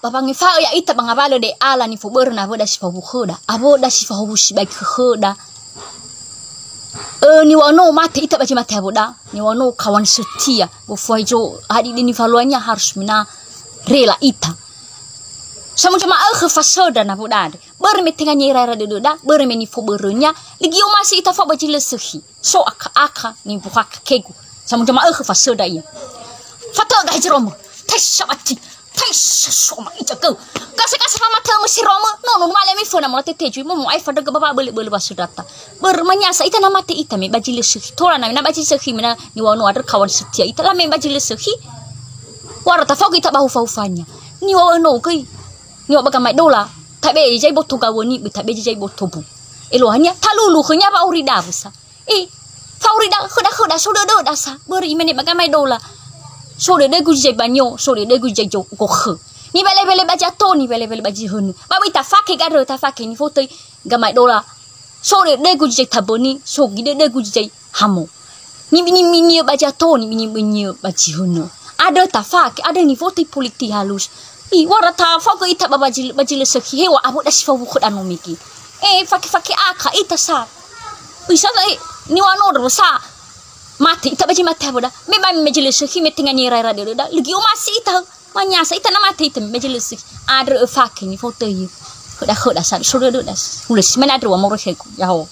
bapa ngifa ya ita bangabalo de ala ni fuber na boda sifa bukhoda aboda sifa hobushi ba khoda ni wano mate ita baci mate aboda ni wano kawan setia bo fuaijo hadi ni faluanya harus mina rela ita sama cuma fasoda na boda ber me tenga nyira ra de da ber me ni fubernya ligio masih ita fa baci lesehi so aka ni buka kegu sama cuma fasoda ya fato ga hijromo tashabati soma ita kau kasih mama temu si Roma no malam mi fona mala teteju mo ai fada ga baba beli basu data bermanyasa ita nama te ita me bajile sehi tola na baji sehi mina ni wano ada kawan setia ita la me bajile sehi warata fau kita bahu faufanya ni wano kai ni wa bagamai dola tabe jai botu ga woni tabe jai botu bu elohanya talulu khnya ba urida busa faurida khoda sudah do dasa beri mene bagamai dola so de gujai banyo so de gujai jo ko khe ni bele baja to ni bele baji hunu ba ta fake ga ta fake ni foto gamai dola so de gujai taboni so gide de gujai hamo ni baja to ni baji hunu ada ta fake ada ni foto politik halus wara ta fake ita baji sekhi hewa abu da sifa bukhud anu miki fake aka ita sa bisa ni wano do sa mati ita baji mati aboda me ba majelis sekhi me tinga ni ra de da lagi masih ita manyasa ita na mati ita majelis sekhi ada fake ni foto yi khoda sa sudah do das hulis mana ada wa moro heku ya ho